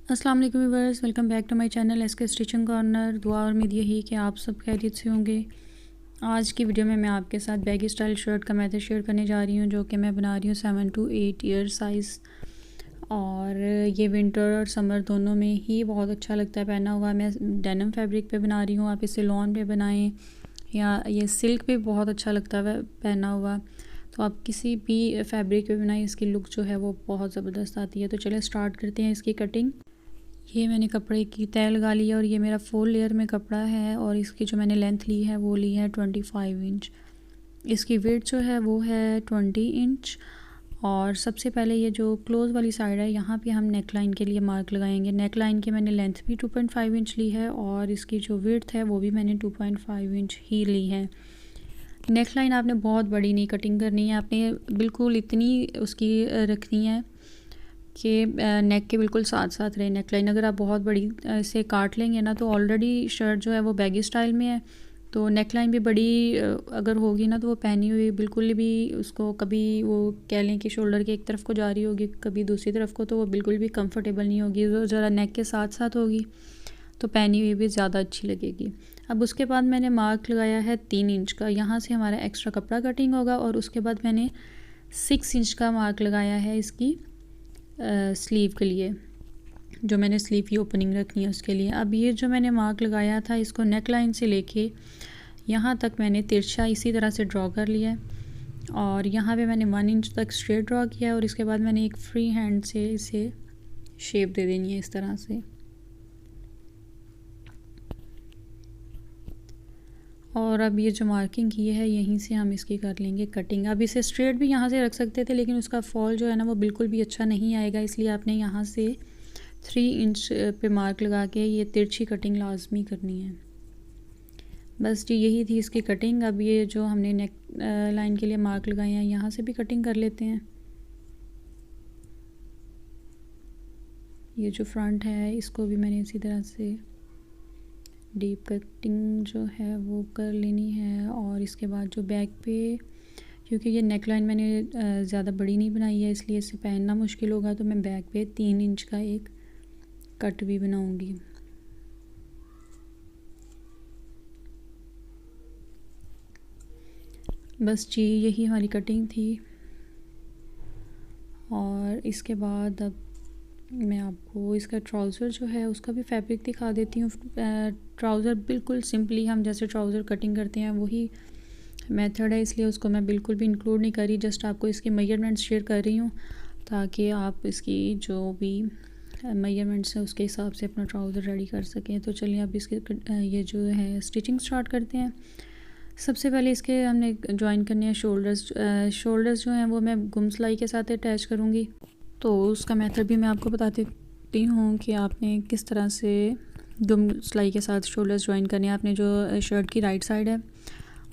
अस्सलाम वालेकुम viewers, welcome back to my channel SK stitching corner. दुआ और उम्मीद यही कि आप सब खैरियत से होंगे। आज की वीडियो में मैं आपके साथ बैगी स्टाइल शर्ट का मेथड शेयर करने जा रही हूँ, जो कि मैं बना रही हूँ 7 to 8 ईयर साइज़। और ये विंटर और समर दोनों में ही बहुत अच्छा लगता है पहना हुआ। मैं डेनिम फैब्रिक पे बना रही हूँ, आप इसे लॉन पे बनाएं या ये सिल्क पे बहुत अच्छा लगता है पहना हुआ। तो आप किसी भी फैब्रिक पे बनाएं, इसकी लुक जो है वो बहुत ज़बरदस्त आती है। तो चलिए स्टार्ट करते हैं इसकी कटिंग। ये मैंने कपड़े की तय लगा ली है और ये मेरा 4 लेयर में कपड़ा है और इसकी जो मैंने लेंथ ली है वो ली है 25 इंच। इसकी विड्थ जो है वो है 20 इंच। और सबसे पहले ये जो क्लोज़ वाली साइड है यहाँ पे हम नेक लाइन के लिए मार्क लगाएंगे। नेक लाइन की मैंने लेंथ भी 2.5 इंच ली है और इसकी जो विड्थ है वो भी मैंने 2.5 इंच ही ली है। नेक लाइन आपने बहुत बड़ी नहीं कटिंग करनी है, आपने बिल्कुल इतनी उसकी रखनी है कि नेक के बिल्कुल साथ साथ रहे नेक लाइन। अगर आप बहुत बड़ी से काट लेंगे ना तो ऑलरेडी शर्ट जो है वो बैगी स्टाइल में है, तो नेक लाइन भी बड़ी अगर होगी ना तो वो पहनी हुई बिल्कुल भी उसको कभी वो कह लें कि शोल्डर के एक तरफ को जा रही होगी कभी दूसरी तरफ को, तो वो बिल्कुल भी कंफर्टेबल नहीं होगी। जो ज़रा नेक के साथ साथ होगी तो पहनी हुई भी ज़्यादा अच्छी लगेगी। अब उसके बाद मैंने मार्क लगाया है 3 इंच का, यहाँ से हमारा एक्स्ट्रा कपड़ा कटिंग होगा। और उसके बाद मैंने 6 इंच का मार्क लगाया है इसकी स्लीव के लिए, जो मैंने स्लीव की ओपनिंग रखनी है उसके लिए। अब ये जो मैंने मार्क लगाया था इसको नेक लाइन से लेके यहाँ तक मैंने तिरछा इसी तरह से ड्रॉ कर लिया है और यहाँ पे मैंने 1 इंच तक स्ट्रेट ड्रॉ किया है। और इसके बाद मैंने एक फ्री हैंड से इसे शेप दे देनी है इस तरह से। और अब ये जो मार्किंग की है यहीं से हम इसकी कर लेंगे कटिंग। अब इसे स्ट्रेट भी यहाँ से रख सकते थे लेकिन उसका फॉल जो है ना वो बिल्कुल भी अच्छा नहीं आएगा, इसलिए आपने यहाँ से 3 इंच पे मार्क लगा के ये तिरछी कटिंग लाजमी करनी है। बस जी यही थी इसकी कटिंग। अब ये जो हमने नेक लाइन के लिए मार्क लगाए हैं यहाँ से भी कटिंग कर लेते हैं। ये जो फ्रंट है इसको भी मैंने इसी तरह से डीप कटिंग जो है वो कर लेनी है। और इसके बाद जो बैक पे, क्योंकि ये नेक लाइन मैंने ज़्यादा बड़ी नहीं बनाई है इसलिए इसे पहनना मुश्किल होगा, तो मैं बैक पे 3 इंच का एक कट भी बनाऊंगी। बस जी यही हमारी कटिंग थी। और इसके बाद अब मैं आपको इसका ट्राउज़र जो है उसका भी फैब्रिक दिखा देती हूँ। ट्राउज़र बिल्कुल सिंपली हम जैसे ट्राउज़र कटिंग करते हैं वही मेथड है, इसलिए उसको मैं बिल्कुल भी इंक्लूड नहीं करी। जस्ट आपको इसके मेजरमेंट्स शेयर कर रही हूँ ताकि आप इसकी जो भी मेजरमेंट्स है उसके हिसाब से अपना ट्राउज़र रेडी कर सकें। तो चलिए अब इसके ये जो है स्टिचिंग स्टार्ट करते हैं। सबसे पहले इसके हमने ज्वाइन करने हैं शोल्डर्स। शोल्डर्स जो हैं वो मैं गुम सिलाई के साथ अटैच करूँगी, तो उसका मेथड भी मैं आपको बता देती हूँ कि आपने किस तरह से गुम सिलाई के साथ शोल्डर्स ज्वाइन करने हैं। आपने जो शर्ट की राइट साइड है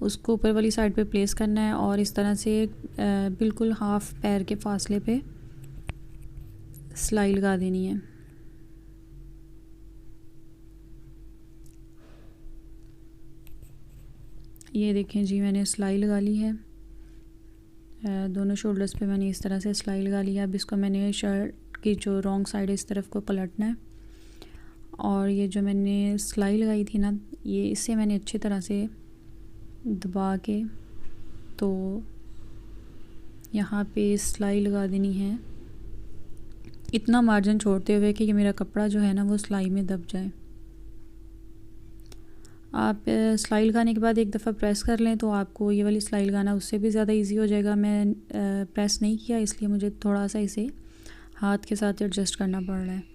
उसको ऊपर वाली साइड पे प्लेस करना है और इस तरह से बिल्कुल हाफ पैर के फासले पे सिलाई लगा देनी है। ये देखें जी मैंने सिलाई लगा ली है, दोनों शोल्डर्स पे मैंने इस तरह से सिलाई लगा लिया। अब इसको मैंने शर्ट की जो रॉन्ग साइड है इस तरफ को पलटना है और ये जो मैंने सिलाई लगाई थी ना ये इससे मैंने अच्छी तरह से दबा के तो यहाँ पे सिलाई लगा देनी है, इतना मार्जिन छोड़ते हुए कि ये मेरा कपड़ा जो है ना वो सिलाई में दब जाए। आप सिलाई लगाने के बाद एक दफ़ा प्रेस कर लें तो आपको ये वाली सिलाई लगाना उससे भी ज़्यादा इजी हो जाएगा। मैं प्रेस नहीं किया इसलिए मुझे थोड़ा सा इसे हाथ के साथ एडजस्ट करना पड़ रहा है।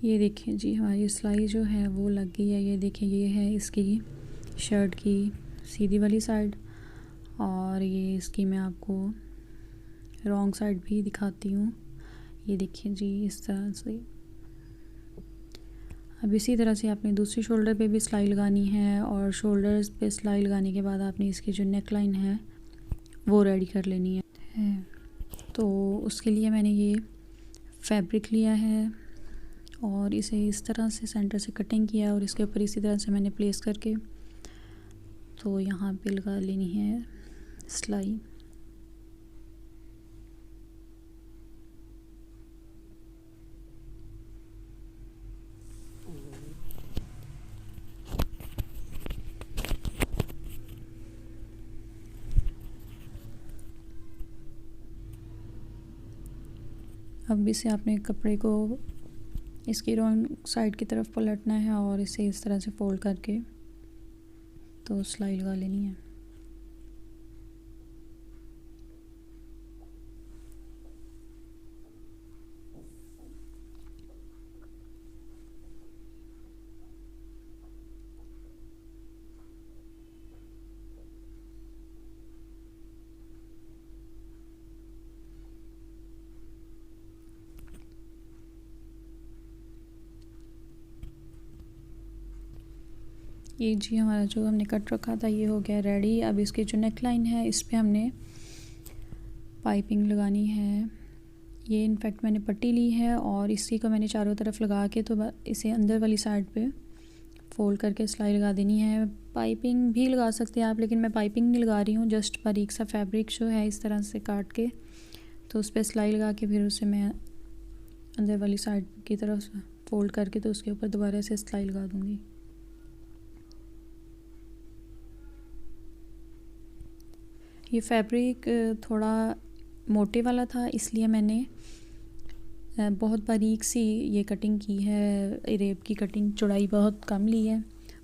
ये देखिए जी हमारी सिलाई जो है वो लग गई है। ये देखिए ये है इसकी शर्ट की सीधी वाली साइड और ये इसकी मैं आपको रॉन्ग साइड भी दिखाती हूँ। ये देखिए जी इस तरह से। अब इसी तरह से आपने दूसरी शोल्डर पे भी सिलाई लगानी है और शोल्डर्स पे सिलाई लगाने के बाद आपने इसकी जो नेक लाइन है वो रेडी कर लेनी है। तो उसके लिए मैंने ये फैब्रिक लिया है और इसे इस तरह से सेंटर से कटिंग किया और इसके ऊपर इसी तरह से मैंने प्लेस करके तो यहाँ पे लगा लेनी है सिलाई। अब इसे आपने कपड़े को इसकी रॉन्ग साइड की तरफ पलटना है और इसे इस तरह से फोल्ड करके तो सिलाई लगा लेनी है। ये जी हमारा जो हमने कट रखा था ये हो गया रेडी। अब इसकी जो नेक लाइन है इस पे हमने पाइपिंग लगानी है। ये इनफैक्ट मैंने पट्टी ली है और इसी को मैंने चारों तरफ लगा के तो इसे अंदर वाली साइड पे फोल्ड करके सिलाई लगा देनी है। पाइपिंग भी लगा सकते हैं आप, लेकिन मैं पाइपिंग नहीं लगा रही हूँ, जस्ट बारीक सा फैब्रिक जो है इस तरह से काट के तो उस पर सिलाई लगा के फिर उसे मैं अंदर वाली साइड की तरफ फोल्ड करके तो उसके ऊपर दोबारा से सिलाई लगा दूँगी। ये फैब्रिक थोड़ा मोटे वाला था इसलिए मैंने बहुत बारीक सी ये कटिंग की है। रेब की कटिंग चौड़ाई बहुत कम ली है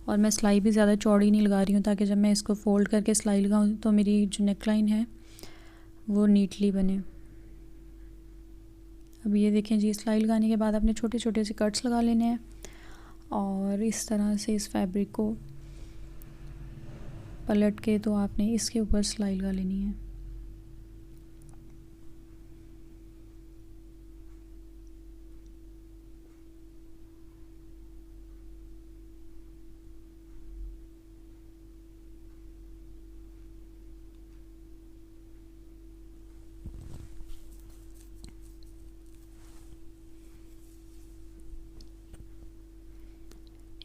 और मैं सिलाई भी ज़्यादा चौड़ी नहीं लगा रही हूँ ताकि जब मैं इसको फ़ोल्ड करके सिलाई लगाऊँ तो मेरी जो नेक लाइन है वो नीटली बने। अब ये देखें जी, सिलाई लगाने के बाद आपने छोटे छोटे से कट्स लगा लेने हैं और इस तरह से इस फैब्रिक को पलट के तो आपने इसके ऊपर सिलाई लगा लेनी है।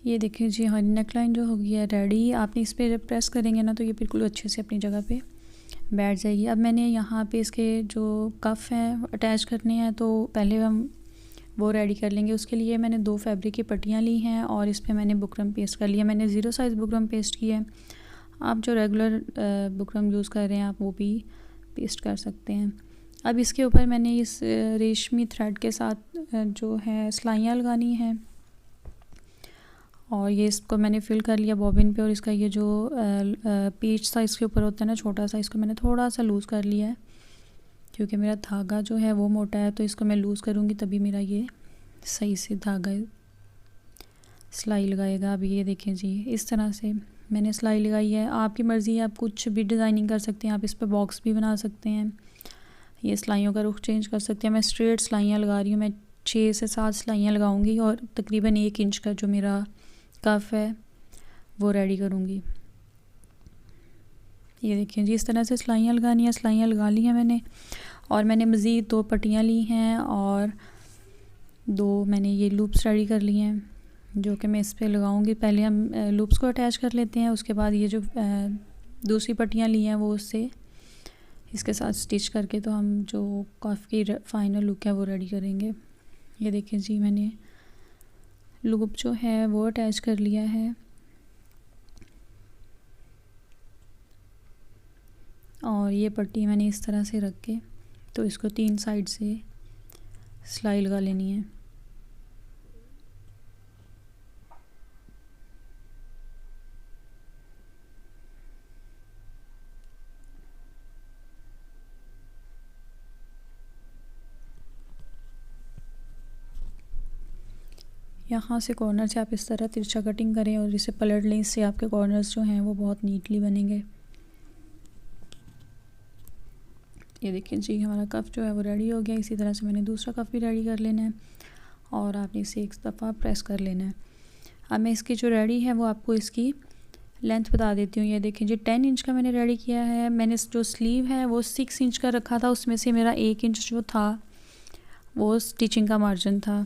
ये देखिए जी, हमारी नेक लाइन जो हो गई है रेडी। आपने इस पर जब प्रेस करेंगे ना तो ये बिल्कुल अच्छे से अपनी जगह पे बैठ जाएगी। अब मैंने यहाँ पे इसके जो कफ हैं अटैच करने हैं तो पहले हम वो रेडी कर लेंगे। उसके लिए मैंने 2 फैब्रिक की पट्टियाँ ली हैं और इस पर मैंने बुकरम पेस्ट कर लिया। मैंने 0 साइज़ बुकरम पेस्ट किया है, आप जो रेगुलर बुकरम यूज़ कर रहे हैं आप वो भी पेस्ट कर सकते हैं। अब इसके ऊपर मैंने इस रेशमी थ्रेड के साथ जो है सिलाइयाँ लगानी हैं और ये इसको मैंने फिल कर लिया बॉबिन पे और इसका ये जो पेच था इसके ऊपर होता है ना छोटा सा, इसको मैंने थोड़ा सा लूज़ कर लिया है क्योंकि मेरा धागा जो है वो मोटा है तो इसको मैं लूज़ करूँगी तभी मेरा ये सही से धागा सिलाई लगाएगा। अब ये देखें जी, इस तरह से मैंने सिलाई लगाई है। आपकी मर्ज़ी है, आप कुछ भी डिज़ाइनिंग कर सकते हैं, आप इस पर बॉक्स भी बना सकते हैं, ये सिलाइयों का रुख चेंज कर सकते हैं। मैं स्ट्रेट सिलाइयाँ लगा रही हूँ, मैं 6 से 7 सिलाइयाँ लगाऊंगी और तकरीबन 1 इंच का जो मेरा कफ है वो रेडी करूँगी। ये देखिए जी, इस तरह से सिलाइयाँ लगानी है। सिलाइयाँ लगा ली हैं मैंने और मैंने मज़ीद 2 पट्टियाँ ली हैं और 2 मैंने ये लूप्स रेडी कर लिए हैं जो कि मैं इस पे लगाऊंगी। पहले हम लूप्स को अटैच कर लेते हैं, उसके बाद ये जो दूसरी पट्टियाँ ली हैं वो उससे इसके साथ स्टिच करके तो हम जो कफ की फाइनल लुक है वो रेडी करेंगे। ये देखिए जी, मैंने लूप जो है वो अटैच कर लिया है और ये पट्टी मैंने इस तरह से रख के तो इसको 3 साइड से सिलाई लगा लेनी है। यहाँ से कॉर्नर से आप इस तरह तिरछा कटिंग करें और इसे पलट लें, इससे आपके कॉर्नर्स जो हैं वो बहुत नीटली बनेंगे। ये देखिए जी, हमारा कफ जो है वो रेडी हो गया। इसी तरह से मैंने दूसरा कफ भी रेडी कर लेना है और आपने इसे एक दफ़ा प्रेस कर लेना है। अब मैं इसकी जो रेडी है वो आपको इसकी लेंथ बता देती हूँ। ये देखिए जी, 10 इंच का मैंने रेडी किया है। मैंने जो स्लीव है वो 6 इंच का रखा था, उसमें से मेरा 1 इंच जो था वो स्टिचिंग का मार्जिन था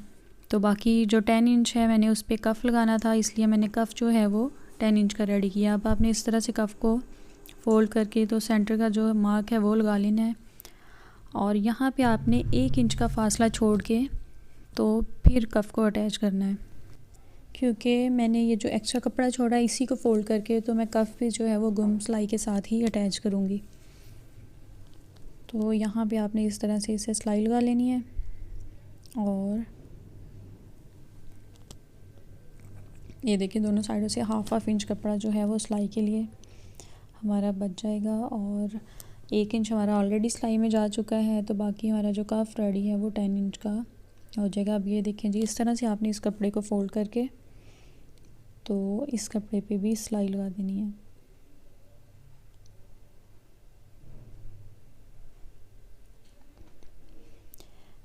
तो बाकी जो 10 इंच है मैंने उस पर कफ़ लगाना था, इसलिए मैंने कफ़ जो है वो 10 इंच का रेडी किया। अब आपने इस तरह से कफ़ को फ़ोल्ड करके तो सेंटर का जो मार्क है वो लगा लेना है, और यहाँ पे आपने 1 इंच का फासला छोड़ के तो फिर कफ़ को अटैच करना है। क्योंकि मैंने ये जो एक्स्ट्रा कपड़ा छोड़ा है इसी को फ़ोल्ड करके तो मैं कफ़ भी जो है वो गुम सिलाई के साथ ही अटैच करूँगी। तो यहाँ पे आपने इस तरह से इसे सिलाई लगा लेनी है, और ये देखिए दोनों साइडों से हाफ इंच कपड़ा जो है वो सिलाई के लिए हमारा बच जाएगा, और 1 इंच हमारा ऑलरेडी सिलाई में जा चुका है, तो बाकी हमारा जो कफ रेडी है वो 10 इंच का हो जाएगा। अब ये देखें जी, इस तरह से आपने इस कपड़े को फ़ोल्ड करके तो इस कपड़े पे भी सिलाई लगा देनी है।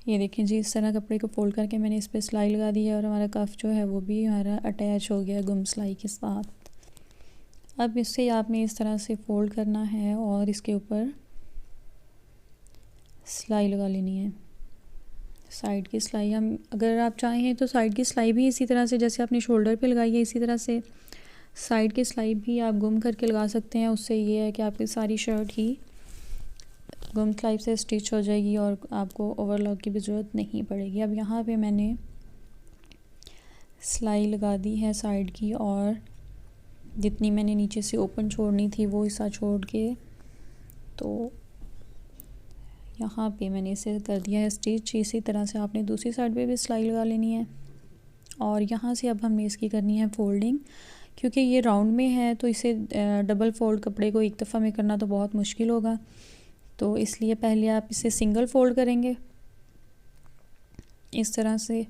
ये देखें जी, इस तरह कपड़े को फ़ोल्ड करके मैंने इस पर सिलाई लगा दी है, और हमारा कफ जो है वो भी हमारा अटैच हो गया गुम सिलाई के साथ। अब इससे आपने इस तरह से फ़ोल्ड करना है और इसके ऊपर सिलाई लगा लेनी है। साइड की सिलाई हम अगर आप चाहें तो साइड की सिलाई भी इसी तरह से जैसे आपने शोल्डर पे लगाई है इसी तरह से साइड की सिलाई भी आप गुम करके लगा सकते हैं। उससे ये है कि आपकी सारी शर्ट ही गुम सिलाई से स्टिच हो जाएगी और आपको ओवरलॉक की भी ज़रूरत नहीं पड़ेगी। अब यहाँ पे मैंने सिलाई लगा दी है साइड की, और जितनी मैंने नीचे से ओपन छोड़नी थी वो हिस्सा छोड़ के तो यहाँ पे मैंने इसे कर दिया है स्टिच। इसी तरह से आपने दूसरी साइड पे भी सिलाई लगा लेनी है, और यहाँ से अब हमने इसकी करनी है फ़ोल्डिंग। क्योंकि ये राउंड में है तो इसे डबल फ़ोल्ड कपड़े को एक दफ़ा में करना तो बहुत मुश्किल होगा, तो इसलिए पहले आप इसे सिंगल फ़ोल्ड करेंगे इस तरह से,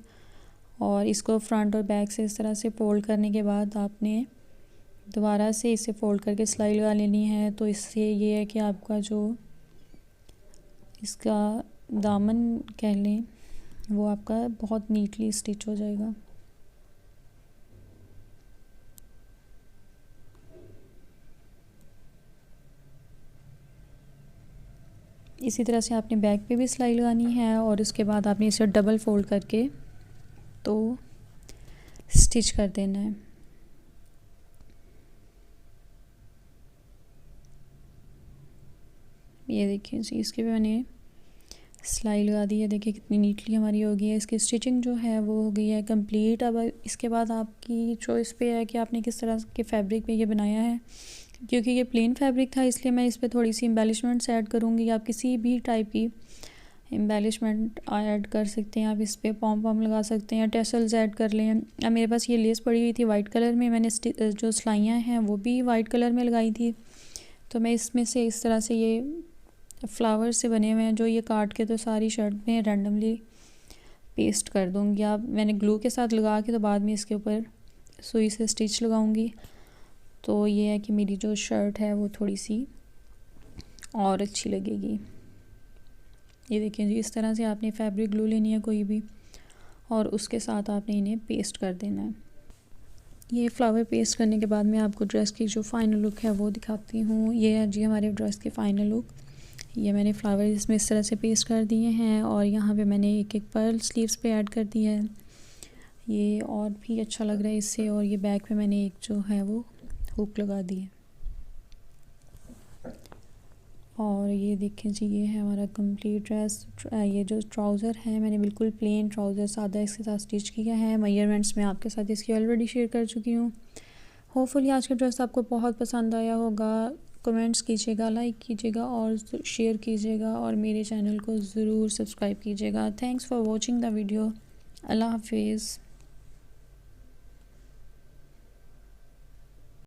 और इसको फ्रंट और बैक से इस तरह से फ़ोल्ड करने के बाद आपने दोबारा से इसे फ़ोल्ड करके सिलाई लगा लेनी है। तो इससे ये है कि आपका जो इसका दामन कह लें वो आपका बहुत नीटली स्टिच हो जाएगा। इसी तरह से आपने बैक पे भी सिलाई लगानी है, और उसके बाद आपने इसे डबल फ़ोल्ड करके तो स्टिच कर देना है। ये देखिए जी, इसके भी मैंने सिलाई लगा दी है। देखिए कितनी नीटली हमारी हो गई है। इसकी स्टिचिंग जो है वो हो गई है कंप्लीट। अब इसके बाद आपकी चॉइस पे है कि आपने किस तरह के फैब्रिक पे ये बनाया है। क्योंकि ये प्लेन फैब्रिक था इसलिए मैं इस पर थोड़ी सी एम्बेलिशमेंट्स ऐड करूँगी। आप किसी भी टाइप की एम्बेलिशमेंट ऐड कर सकते हैं। आप इस पर पॉम पॉम लगा सकते हैं, टेसल्स ऐड कर लें। अब मेरे पास ये लेस पड़ी हुई थी वाइट कलर में, मैंने जो सिलाइयाँ हैं वो भी वाइट कलर में लगाई थी। तो मैं इसमें से इस तरह से ये फ्लावर से बने हुए हैं जो ये काट के तो सारी शर्ट में रैंडमली पेस्ट कर दूँगी। आप मैंने ग्लू के साथ लगा के तो बाद में इसके ऊपर सुई से स्टिच लगाऊँगी। तो ये है कि मेरी जो शर्ट है वो थोड़ी सी और अच्छी लगेगी। ये देखिए जी, इस तरह से आपने फैब्रिक ग्लू लेनी है कोई भी, और उसके साथ आपने इन्हें पेस्ट कर देना है। ये फ्लावर पेस्ट करने के बाद मैं आपको ड्रेस की जो फ़ाइनल लुक है वो दिखाती हूँ। ये है जी हमारे ड्रेस की फ़ाइनल लुक। ये मैंने फ्लावर इसमें इस तरह से पेस्ट कर दिए हैं, और यहाँ पे मैंने एक एक पर्ल स्लीव्स पे ऐड कर दिया है। ये और भी अच्छा लग रहा है इससे। और ये बैक पे मैंने एक जो है वो हुक लगा दी है। और ये देखें जी, ये है हमारा कंप्लीट ड्रेस। ये जो ट्राउज़र है मैंने बिल्कुल प्लेन ट्राउज़र सादा इसके साथ स्टिच किया है। मेजरमेंट्स मैं आपके साथ इसकी ऑलरेडी शेयर कर चुकी हूँ। होपफुली आज का ड्रेस आपको बहुत पसंद आया होगा। कमेंट्स कीजिएगा, लाइक कीजिएगा और शेयर कीजिएगा, और मेरे चैनल को ज़रूर सब्सक्राइब कीजिएगा। Thanks for watching the video. अल्लाह हाफिज़।